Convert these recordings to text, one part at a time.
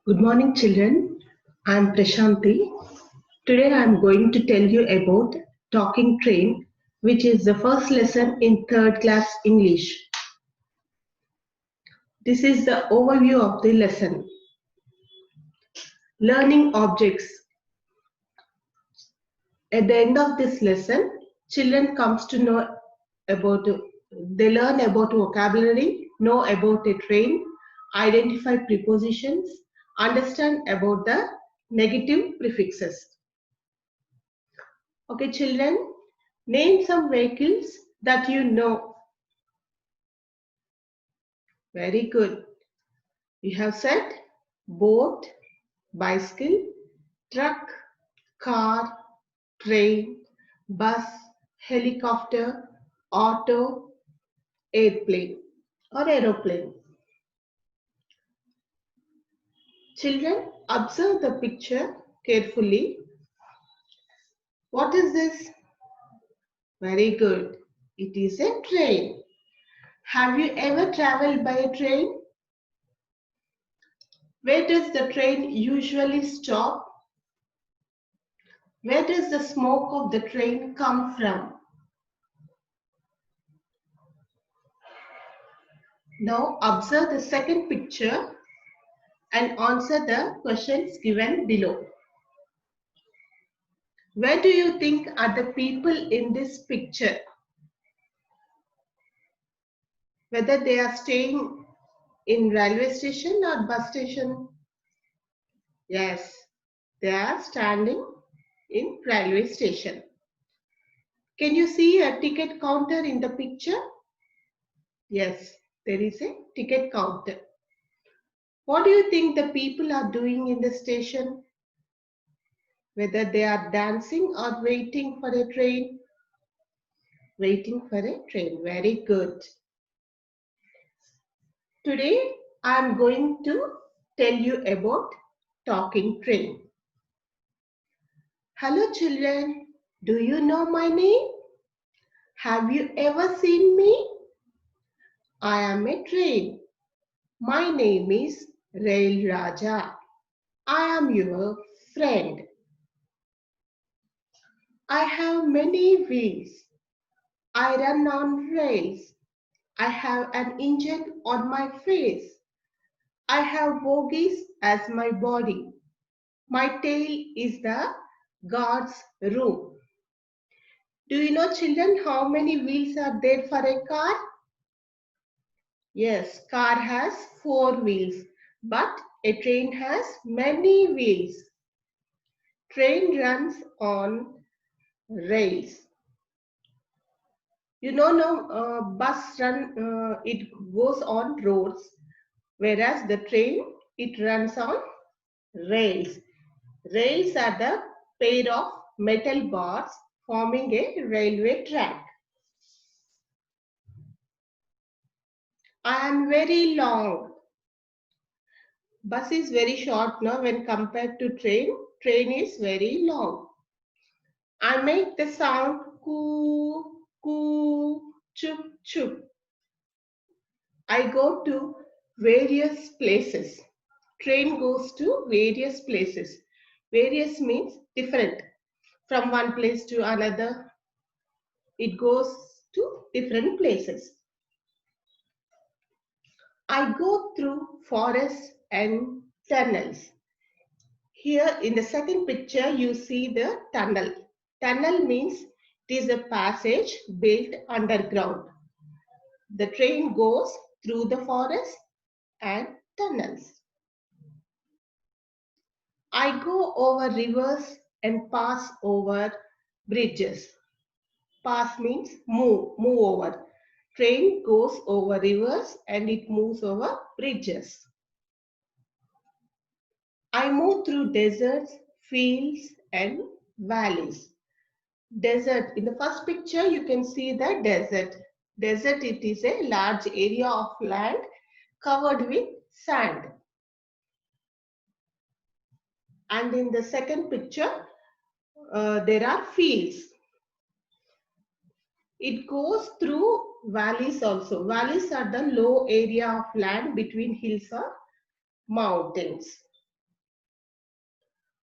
Good morning, children. I am Prashanti. Today I am going to tell you about Talking Train, which is the first lesson in third class English. This is the overview of the lesson. Learning objects. At the end of this lesson, children comes to know about, they learn about vocabulary, know about a train, identify prepositions, understand about the negative prefixes. Okay, children, name some vehicles that you know. Very good. You have said boat, bicycle, truck, car, train, bus, helicopter, auto, airplane or aeroplane. Children, observe the picture carefully. What is this? Very good. It is a train. Have you ever traveled by a train? Where does the train usually stop? Where does the smoke of the train come from? Now observe the second picture and answer the questions given below. Where do you think are the people in this picture? Whether they are staying in railway station or bus station? Yes, they are standing in railway station. Can you see a ticket counter in the picture? Yes, there is a ticket counter. What do you think the people are doing in the station? Whether they are dancing or waiting for a train? Waiting for a train. Very good. Today I am going to tell you about talking train. Hello children, do you know my name? Have you ever seen me? I am a train. My name is Rail Raja. I am your friend. I have many wheels. I run on rails. I have an engine on my face. I have bogies as my body. My tail is the guard's room. Do you know, children, how many wheels are there for a car? Yes, car has 4 wheels, but a train has many wheels. Train runs on rails. You know, no, bus it goes on roads, whereas the train, it runs on rails. Rails are the pair of metal bars forming a railway track. I am very long. Bus is very short now when compared to train. Train is very long. I make the sound coo, coo, chup, chup. I go to various places. Train goes to various places. Various means different. From one place to another, it goes to different places. I go through forests and tunnels. Here in the second picture, you see the tunnel. Tunnel means it is a passage built underground. The train goes through the forest and tunnels. I go over rivers and pass over bridges. Pass means move over. Train goes over rivers and it moves over bridges. I move through deserts, fields and valleys. Desert, in the first picture you can see the desert. Desert, it is a large area of land covered with sand. And in the second picture, there are fields. It goes through valleys also. Valleys are the low area of land between hills or mountains.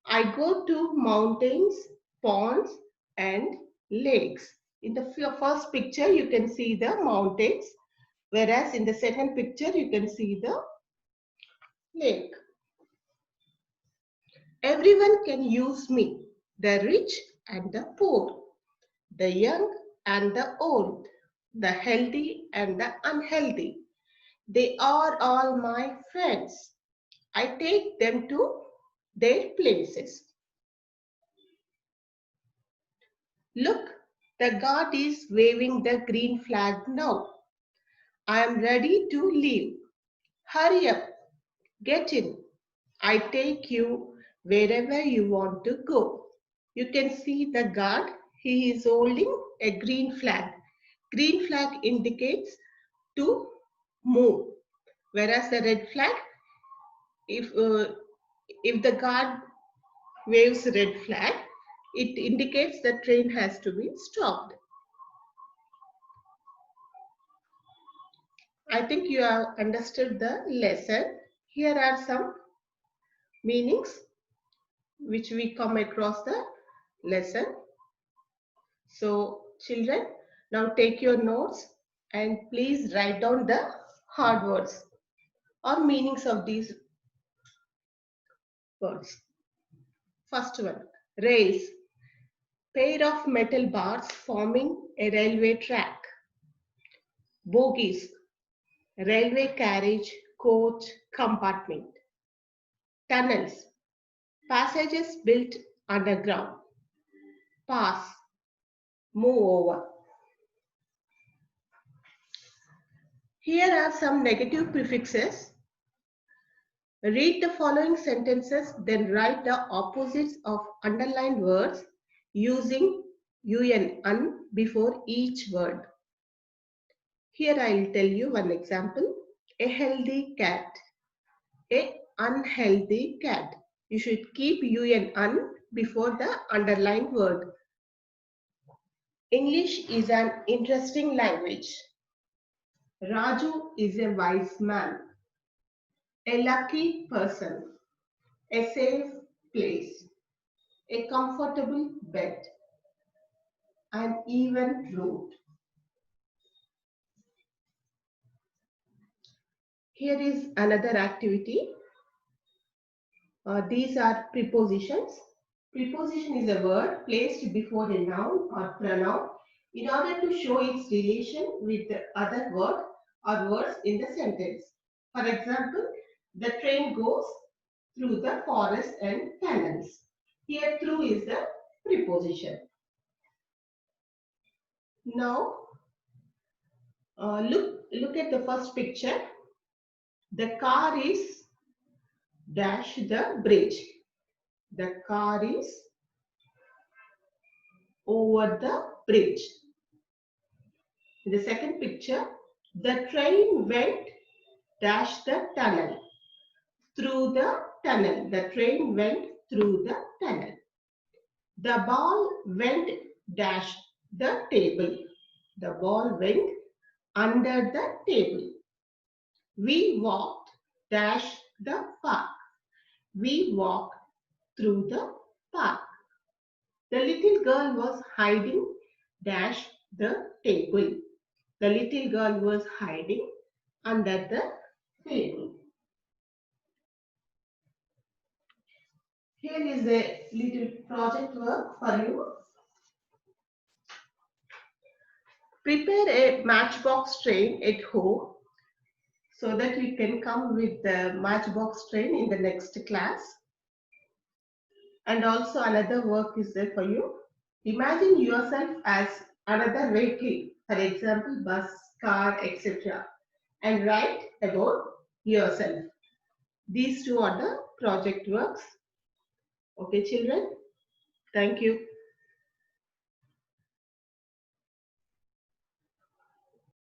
I go to mountains, ponds, and lakes. In the first picture, you can see the mountains, whereas in the second picture, you can see the lake. Everyone can use me, the rich and the poor, the young and the old, the healthy and the unhealthy. They are all my friends. I take them to their places. Look, the guard is waving the green flag now. I am ready to leave. Hurry up, get in. I take you wherever you want to go. You can see the guard. He is holding a green flag. Green flag indicates to move, whereas the red flag, if the guard waves red flag, it indicates the train has to be stopped. I think you have understood the lesson. Here are some meanings which we come across the lesson. So children, now take your notes and please write down the hard words or meanings of these words. First one, rails, pair of metal bars forming a railway track. Bogies, railway carriage, coach, compartment. Tunnels, passages built underground. Pass, move over. Here are some negative prefixes. Read the following sentences, then write the opposites of underlined words using un before each word. Here I will tell you one example. A healthy cat. A unhealthy cat. You should keep un before the underlined word. English is an interesting language. Raju is a wise man. A lucky person. A safe place. A comfortable bed. An even route. Here is another activity. These are prepositions. Preposition is a word placed before a noun or pronoun in order to show its relation with the other word or words in the sentence. For example, the train goes through the forest and tunnels. Here through is the preposition. Now look at the first picture. The car is dash the bridge. The car is over the bridge. In the second picture, the train went dash the tunnel. Through the tunnel. The train went through the tunnel. The ball went dash the table. The ball went under the table. We walked dash the park. We walked through the park. The little girl was hiding dash the table. The little girl was hiding under the table. Here is a little project work for you. Prepare a matchbox train at home so that you can come with the matchbox train in the next class. And also another work is there for you. Imagine yourself as another vehicle, for example, bus, car, etc. and write about yourself. These two are the project works. Okay, children. Thank you.